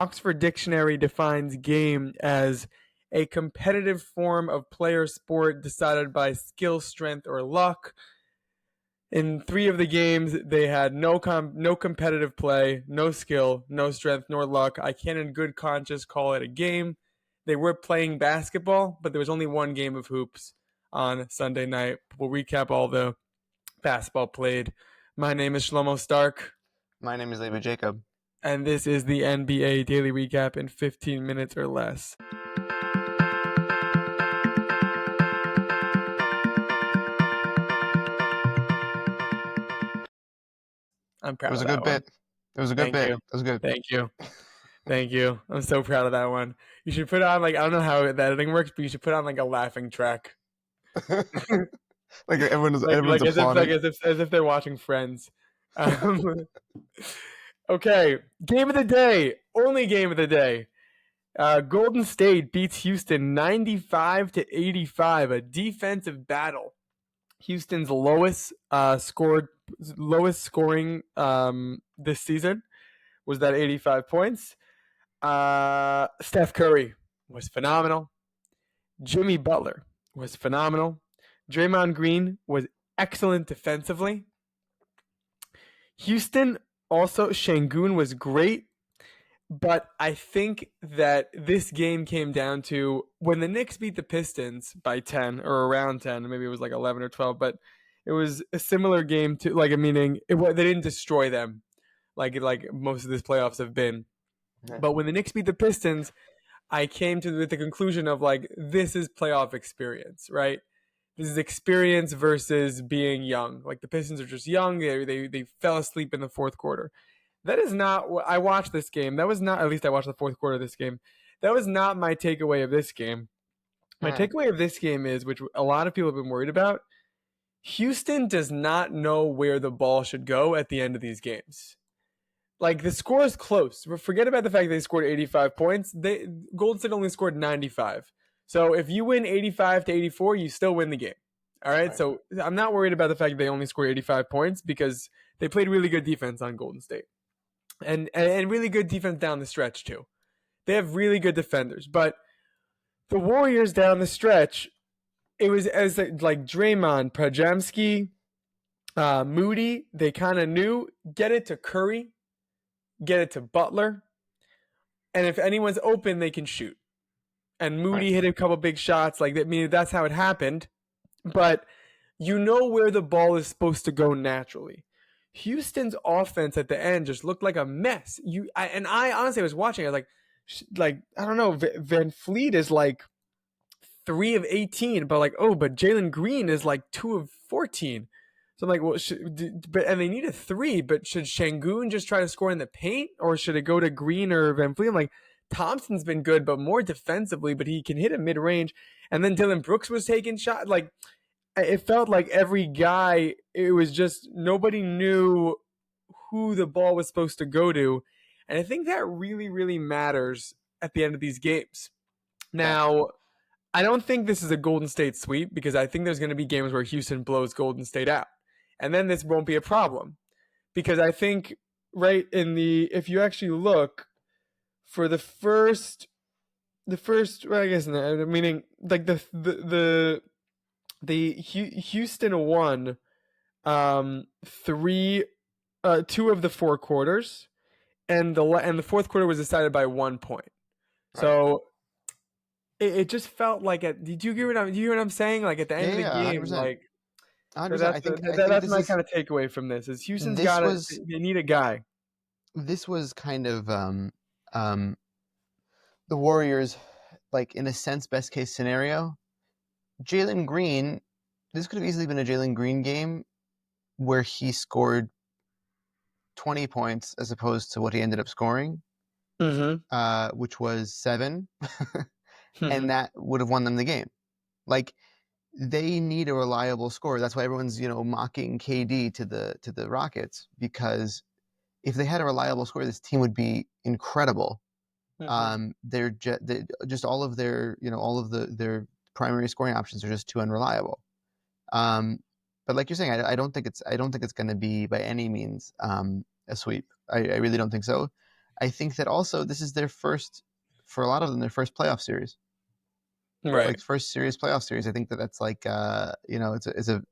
Oxford Dictionary defines game as a competitive form of player sport decided by skill, strength, or luck. In 3 of the games, they had no competitive play, no skill, no strength, nor luck. I can't in good conscience call it a game. They were playing basketball, but there was only 1 game of hoops on Sunday night. We'll recap all the basketball played. My name is Shlomo Stark. My name is Levi Jacob. And this is the NBA Daily Recap in 15 minutes or less. I'm proud of that one. It was a good bit. It was a good bit. It was good. Thank you. I'm so proud of that one. You should put on, like, I don't know how the editing works, but you should put on, like, a laughing track. Like everyone's applauding. As if they're watching Friends. Okay, game of the day. Only game of the day. Golden State beats Houston 95-85, a defensive battle. Houston's lowest scoring this season was that 85 points. Steph Curry was phenomenal. Jimmy Butler was phenomenal. Draymond Green was excellent defensively. Houston also, Şengün was great. But I think that this game came down to when the Knicks beat the Pistons by 10 or around 10, maybe it was like 11 or 12, but it was a similar game to, like, meaning they didn't destroy them like most of these playoffs have been. Okay. But when the Knicks beat the Pistons, I came to the conclusion of, like, this is playoff experience, right? This is experience versus being young. Like, the Pistons are just young. They fell asleep in the fourth quarter. That is not what I watched this game. That was not, at least I watched the fourth quarter of this game. That was not my takeaway of this game. My takeaway of this game is, which a lot of people have been worried about, Houston does not know where the ball should go at the end of these games. Like, the score is close. Forget about the fact they scored 85 points. Golden State only scored 95. So if you win 85-84, you still win the game. All right? So I'm not worried about the fact that they only scored 85 points because they played really good defense on Golden State. And really good defense down the stretch, too. They have really good defenders. But the Warriors down the stretch, it was as like Draymond, Pajamski, Moody, they kind of knew, get it to Curry, get it to Butler, and if anyone's open, they can shoot. And Moody hit a couple big shots. Like, I mean, that's how it happened. But you know where the ball is supposed to go naturally. Houston's offense at the end just looked like a mess. I honestly was watching. I was like, I don't know. Van Fleet is like 3 of 18, but Jalen Green is like 2 of 14. So I'm like, well, and they need a 3, but should Şengün just try to score in the paint, or should it go to Green or Van Fleet? I'm like, Thompson's been good, but more defensively, but he can hit a mid range. And then Dylan Brooks was taking shots. Like, it felt like every guy, it was just nobody knew who the ball was supposed to go to. And I think that really, really matters at the end of these games. Now, I don't think this is a Golden State sweep because I think there's going to be games where Houston blows Golden State out. And then this won't be a problem. Because I think if you actually look for the first, well, I guess, meaning like the Houston won 2 of the 4 quarters, and the fourth quarter was decided by 1 point. Right. So it just felt like did you hear what I'm saying? Like, at the end of the game, 100%. Like 100%. That's my kind of takeaway from this is Houston's they need a guy. This was kind of the Warriors, like, in a sense, best case scenario. Jalen Green, this could have easily been a Jalen Green game where he scored 20 points as opposed to what he ended up scoring, which was 7, and that would have won them the game. Like, they need a reliable scorer. That's why everyone's mocking KD to the Rockets, because if they had a reliable scorer, this team would be incredible. They're just all of their their primary scoring options are just too unreliable. But like you're saying, I don't think it's going to be by any means a sweep. I really don't think so. I think that also this is their first, for a lot of them, their first playoff series, Right. like first serious playoff series. I think that that's like, it's a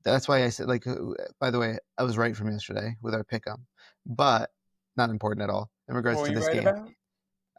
that's why I said, like, by the way, I was right from yesterday with our pick 'em, but not important at all in What regards were to you this right game. about?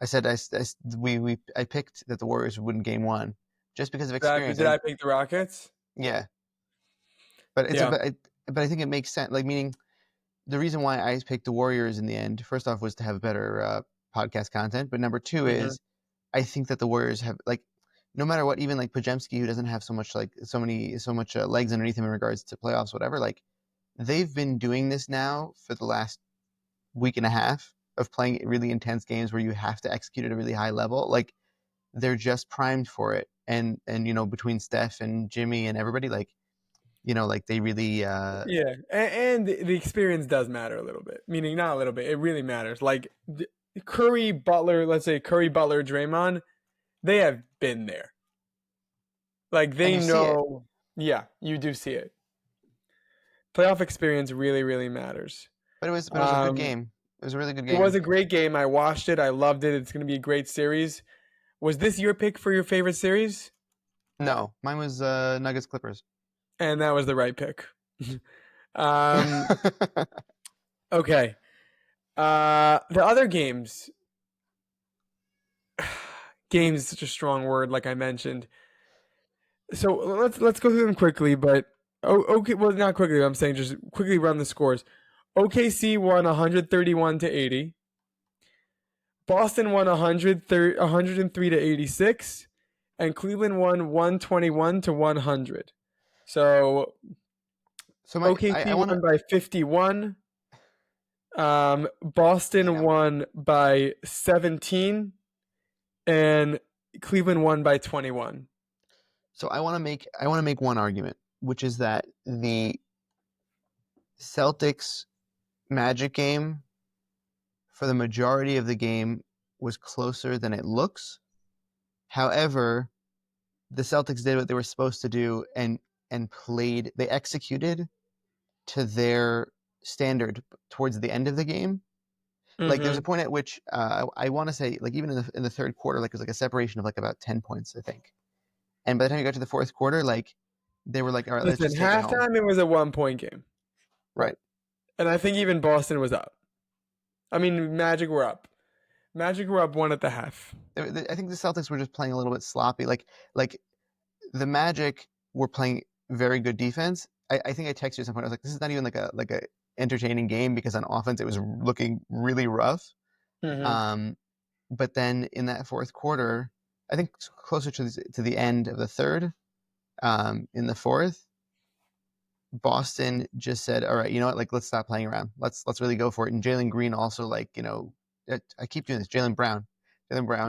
I said I picked that the Warriors would win game one just because of experience. Did I pick the Rockets? Yeah, but Yeah. but I think it makes sense. Like, meaning the reason why I picked the Warriors in the end, first off, was to have better podcast content, but number two Hmm. is I think that the Warriors have, like, no matter what, even like Pajemski, who doesn't have so much, like, so much legs underneath him in regards to playoffs, whatever. Like, they've been doing this now for the last week and a half of playing really intense games where you have to execute at a really high level. Like, they're just primed for it, and between Steph and Jimmy and everybody, like, like they really Yeah, and the experience does matter a little bit. Meaning, not a little bit. It really matters. Like Curry, Butler. Let's say Curry, Butler, Draymond. They have been there. Like and they you see it. know. Yeah, you do see it. Playoff experience really, really matters. But it was a good Um, game. It was a really good it was game. a great game. I watched it. I loved it. It's going to be a great series. Was this your pick for your favorite series? No, mine was Nuggets Clippers. And that was the right pick. um, okay. The other games. Games is such a strong word, like I mentioned. So let's go through them quickly. But okay, well, not quickly. I'm saying just quickly run the scores. OKC won 131 to 80. Boston won 103 to 86, and Cleveland won 121 to 100. So So I OKC want to. won by 51. Boston Yeah. won by 17, and Cleveland won by 21. So I want to make one argument, which is that the Celtics Magic game for the majority of the game was closer than it looks. However, the Celtics did what they were supposed to do, and played. They executed to their standard towards the end of the game. Like, there's a Mm-hmm. point at which I want to say, like, even in the third quarter, like, it was like a separation of like about 10 points, I think. And by the time you got to the fourth quarter, like, they were like, all right, let's Listen, just take it home. halftime it was a 1 point game, Right. and I think even Boston was up. I mean, Magic were up. Magic were up one at the half. I think the Celtics were just playing a little bit sloppy. Like the Magic were playing very good defense. I think I texted you at some point. I was like, this is not even like a entertaining game, because on offense it was looking really rough. Mm-hmm. Um, but then in that fourth quarter, I think closer to the end of the third, in the fourth, Boston just said, all right, you know what? Like, let's stop playing around. Let's really go for it. And Jalen Green also, like, I keep doing this. Jalen Brown,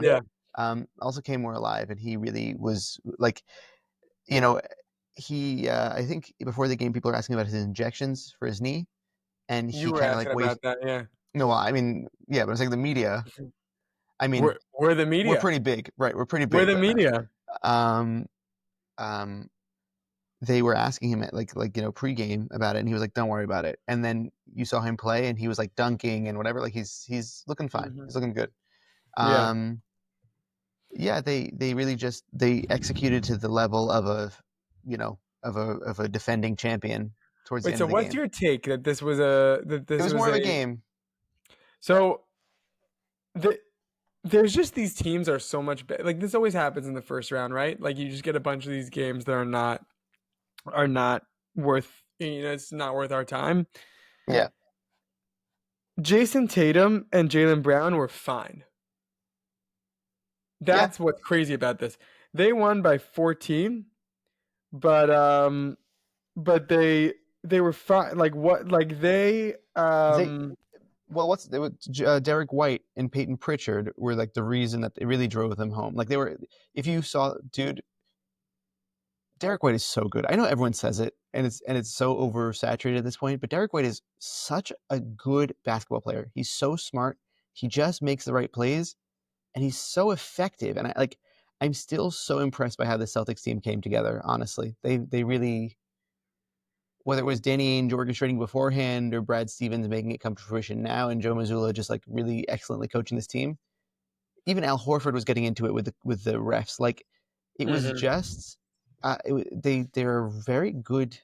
Yeah, also came more alive, and he really was like, you know, I think before the game, people are asking about his injections for his knee, and you he were kind of like asking waived. about that. Yeah, No, well, I mean, yeah, but it's like the media. I mean, we're the we're media. pretty big, right? We're pretty We're big, the but media. um, um, they were asking him at pregame about it, and he was like, "Don't worry about it." And then you saw him play, and he was like dunking and whatever. Like, he's looking fine. Hmm. He's looking good. Yeah. Um, yeah, they really just they executed to the level of a defending champion towards the Wait. end So, of the what's game. your take that It this was was more of a a game. so the there's just these teams are so much better. Like this always happens in the first round, right? Like you just get a bunch of these games that are not worth it's not worth our time. Yeah, Jason Tatum and Jalen Brown were fine. yeah. That's what's crazy about this. They won by 14, but they were fine. Like what? Like they They well, what's they were, Derek White and Peyton Pritchard were like the reason that they really drove them home. Like, they were, if you saw, dude, Derek White is so good. I know everyone says it, and it's so oversaturated at this point, but Derek White is such a good basketball player. He's so smart. He just makes the right plays, and he's so effective. And I'm still so impressed by how the Celtics team came together. Honestly, they really whether it was Danny Ainge orchestrating beforehand or Brad Stevens making it come to fruition now, and Joe Mazzulla just like really excellently coaching this team. Even Al Horford was getting into it with the refs. Like it was Mm-hmm. just they're a very good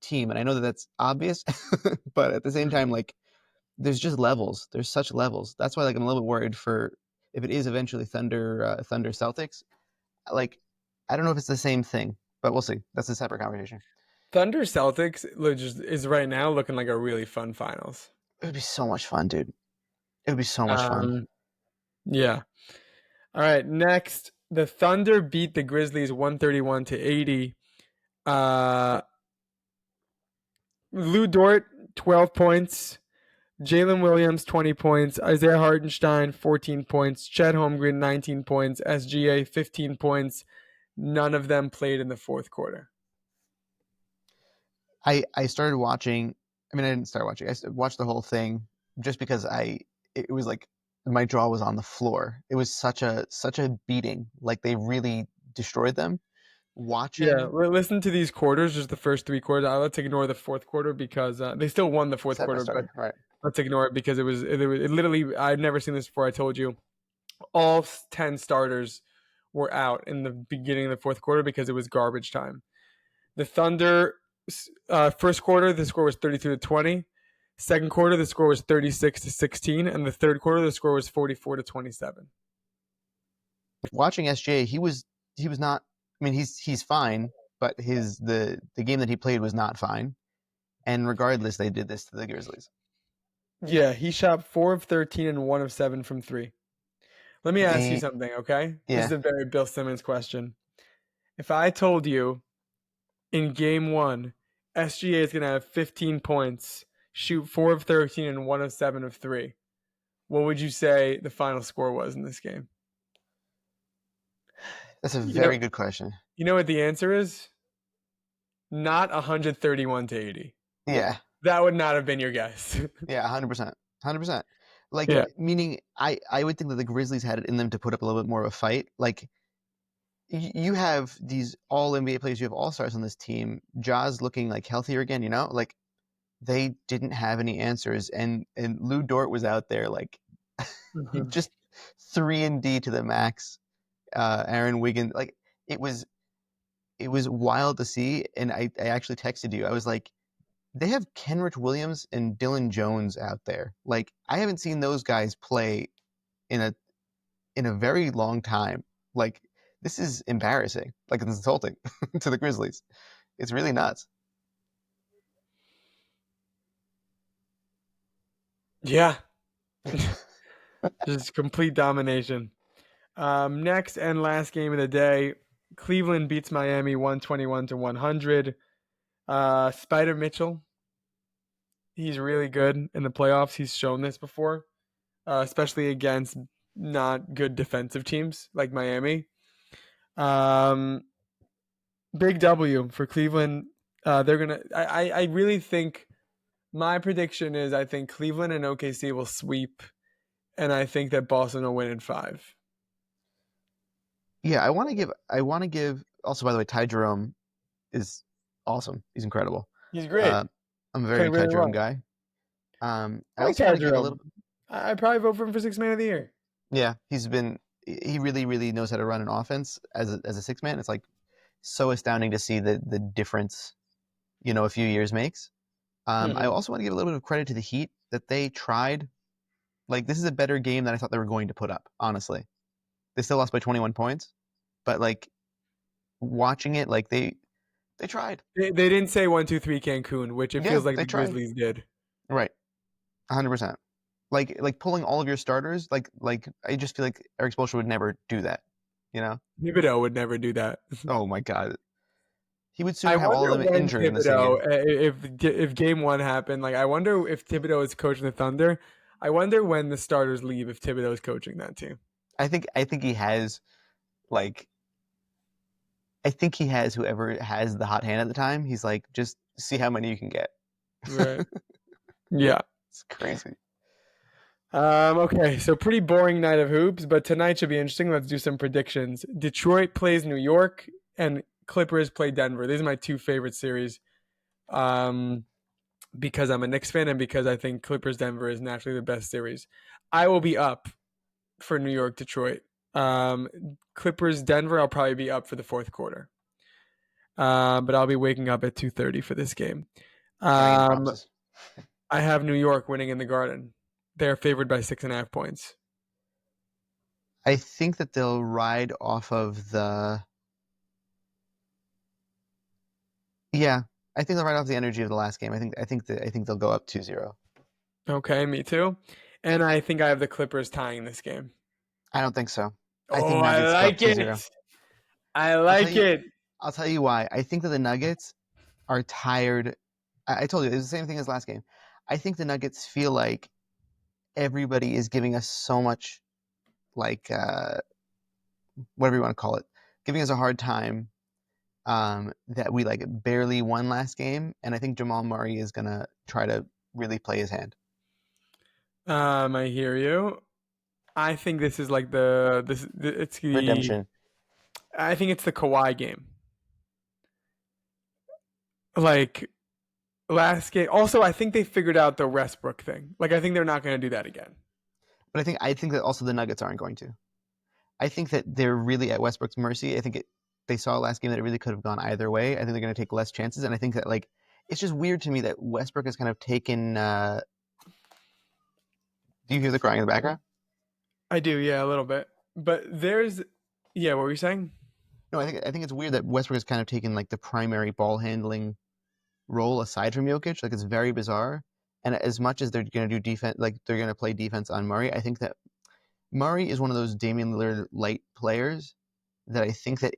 team, and I know that that's obvious, but at the same time, like there's just levels. There's such levels. That's why like I'm a little bit worried for if it is eventually Thunder Celtics. Like I don't know if it's the same thing, but we'll see. That's a separate conversation. Thunder Celtics is right now looking like a really fun finals. It would be so much fun, dude. It would be so much fun. Um, yeah. All right. Next, the Thunder beat the Grizzlies 131-80. Uh, Lou Dort 12 points. Jalen Williams 20 points. Isaiah Hartenstein 14 points. Chet Holmgren 19 points. SGA 15 points. None of them played in the fourth quarter. I started watching. I mean, I didn't start watching. I watched the whole thing just because it was like my jaw was on the floor. It was such a beating. Like they really destroyed them. Yeah, Watching listen to these quarters, just the first three quarters. Let's ignore the fourth quarter because they still won the fourth except I quarter, but started right. let's ignore it because it literally, I've never seen this before. I told you, all 10 starters were out in the beginning of the fourth quarter because it was garbage time. The Thunder, first quarter, the score was 32-20. Second quarter, the score was 36-16, and the third quarter, the score was 44-27. Watching SGA, he was not. I mean, he's fine, but the game that he played was not fine. And regardless, they did this to the Grizzlies. Yeah, he shot 4 of 13 and 1 of 7 from three. Let me ask you something, okay? This Yeah, is a very Bill Simmons question. If I told you in game one, SGA is going to have 15 points, shoot 4 of 13 and 1 of 7 of 3, what would you say the final score was in this game? that's a You know, very good question. you know what the answer is? Not 131-80. Yeah, That would not have been your guess. yeah, 100%, 100%. Like Yeah. meaning, I would think that the Grizzlies had it in them to put up a little bit more of a fight. Like you have these all NBA players, you have all stars on this team. Ja's looking like healthier again. Like they didn't have any answers, and Lou Dort was out there like Mhm. just 3-and-D to the max. Aaron Wiggins, like it was it was wild to see, and I actually texted you. I was like, they have Kenrich Williams and Dylan Jones out there. Like I haven't seen those guys play in a very long time. Like this is embarrassing. Like it's insulting to the Grizzlies. It's really nuts. Yeah. Just complete domination. Next and last game of the day, Cleveland beats Miami 121-100. Spider Mitchell, he's really good in the playoffs. He's shown this before, especially against not good defensive teams like Miami. Um, Big W for Cleveland. They're gonna. I really think my prediction is I think Cleveland and OKC will sweep, and I think that Boston will win in 5. Yeah, I want to give also by the way, Ty Jerome is awesome. He's incredible. He's great. Uh, I'm a very Played big Ty really Jerome well. guy. I I like also Ty want to give a little. Jerome. I'd probably vote for him for Sixth Man of the Year. Yeah, he really knows how to run an offense as a six man. It's like so astounding to see the difference, a few years makes. I Mhm. also want to give a little bit of credit to the Heat that they tried. Like this is a better game than I thought they were going to put up. Honestly, they still lost by 21 points, but like watching it, like they tried. They didn't say 1-2-3 Cancun, which it Yeah, feels like they the tried. Grizzlies did. Right, 100%. Like pulling all of your starters. Like I just feel like Eric Spoelstra would never do that. You know? Thibodeau would never do that. Oh my god, he would I sooner have all wonder of them when injured in the same Thibodeau, game. if game one happened, like I wonder if Thibodeau is coaching the Thunder. I wonder when the starters leave if Thibodeau is coaching that team. I think he has like I think he has whoever has the hot hand at the time. He's like, just see how many you can get. Right. Yeah. It's crazy. Okay, so pretty boring night of hoops, but tonight should be interesting. Let's do some predictions. Detroit plays New York, and Clippers play Denver. These are my two favorite series. because I'm a Knicks fan and because I think Clippers Denver is naturally the best series. I will be up for New York Detroit. Um, Clippers Denver, I'll probably be up for the fourth quarter. But I'll be waking up at 2:30 for this game. Counting in Um, props. I have New York winning in the Garden. They're favored by 6.5 points. I think that they'll ride off of the. Yeah, I think they'll ride off the energy of the last game. I think they'll go up 2-0. Okay, me too. And I think I have the Clippers tying this game. I don't think so. I Oh, think I Nuggets go up like 2-0. it. I I'll tell like you. it. I'll tell you why. I think that the Nuggets are tired. I told you it was the same thing as last game. I think the Nuggets feel like everybody is giving us so much, like whatever you want to call it, giving us a hard time, that we like barely won last game, and I think Jamal Murray is gonna try to really play his hand. I hear you. I think this is like it's the Redemption. I think it's the Kawhi game. Like last game. Also, I think they figured out the Westbrook thing. Like I think they're not going to do that again. But I think that also the Nuggets aren't going to. I think that they're really at Westbrook's mercy. I think they saw last game that it really could have gone either way. I think they're going to take less chances, and I think that like it's just weird to me that Westbrook has kind of taken. Do you hear the crying in the background? I do, yeah, a little bit. But yeah. What were you saying? No, I think it's weird that Westbrook has kind of taken like the primary ball handling role aside from Jokic. Like it's very bizarre. And as much as they're going to do defense, like they're going to play defense on Murray, I think that Murray is one of those Damian Lillard light players that I think that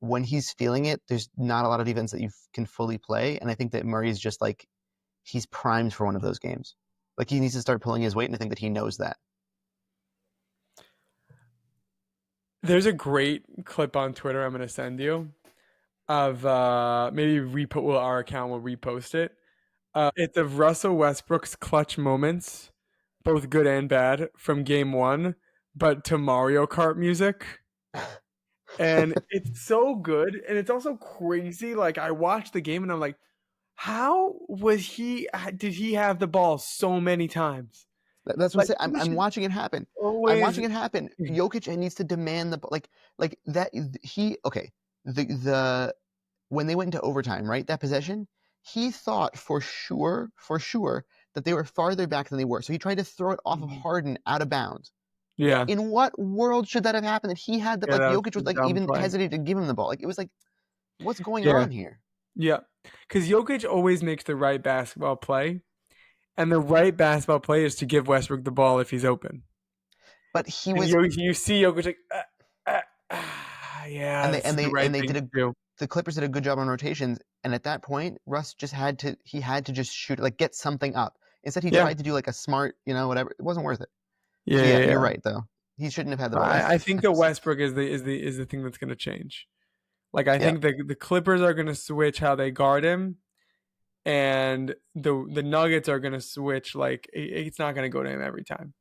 when he's feeling it, there's not a lot of defense that you can fully play. And I think that Murray is just like, he's primed for one of those games. Like he needs to start pulling his weight, and I think that he knows that. There's a great clip on Twitter I'm going to send you of maybe our account will repost it. It's of Russell Westbrook's clutch moments, both good and bad, from game one, but to Mario Kart music. And it's so good. And it's also crazy. Like, I watched the game and I'm like, did he have the ball so many times? That's what I'm Like, saying. I'm watching it happen. I'm always. watching it happen. Jokic needs to demand like that. Okay. The when they went into overtime, right? That possession, he thought for sure that they were farther back than they were. So he tried to throw it off of Harden out of bounds. Yeah. In what world should that have happened? That he had that Yeah, like that was Jokic a was like dumb even play. hesitated to give him the ball. Like it was like, what's going Yeah. on here? Yeah. Because Jokic always makes the right basketball play. And the right basketball play is to give Westbrook the ball if he's open. But he And was, you see Jokic like, yeah, and this is the right they thing did to do. the Clippers did a good job on rotations, and at that point, Russ just had to just shoot, like get something up. Instead, he Yeah. tried to do like a smart, whatever. It wasn't worth it. Yeah, So yeah, yeah, you're yeah. right though. He shouldn't have had the ball that I think many the times. Westbrook is the thing that's going to change. Like I Yeah, think the Clippers are going to switch how they guard him, and the Nuggets are going to switch. Like it's not going to go to him every time.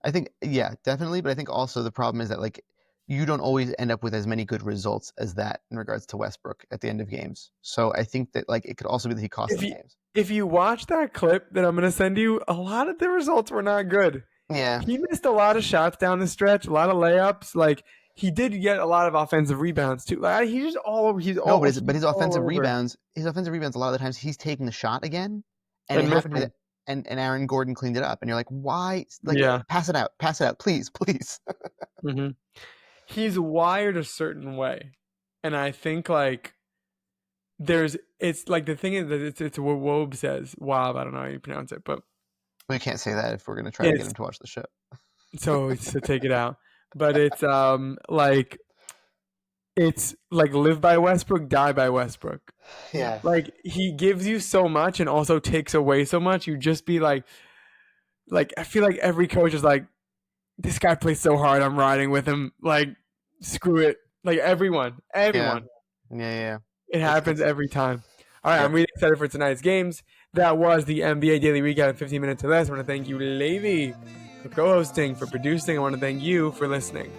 I think yeah, definitely. But I think also the problem is that like you don't always end up with as many good results as that in regards to Westbrook at the end of games. So I think that like it could also be that he cost If them you games. if you watch that clip that I'm going to send you, a lot of the results were not good. Yeah. He missed a lot of shots down the stretch, a lot of layups. Like he did get a lot of offensive rebounds too. Like No, but he's his all offensive over rebounds, a lot of the times he's taking the shot again, and it and happened missing. with and Aaron Gordon cleaned it up, and you're like, why? Like, Yeah. pass it out, please, please. Hmm. He's wired a certain way, and I think like it's like the thing is that it's what Wob says. Wob, I don't know how you pronounce it, but We can't say that if we're gonna try to get it's him to watch the show. so it's to take it out. But it's like live by Westbrook, die by Westbrook. Yeah. Like he gives you so much and also takes away so much. You just be like I feel like every coach is like, this guy plays so hard. I'm riding with him. Like screw it. Like Yeah. everyone. Yeah. It happens It's every time. All right, I'm yep. really excited for tonight's games. That was the NBA Daily Recap in 15 minutes or less. I want to thank you, Levy, for co-hosting, for producing. I want to thank you for listening.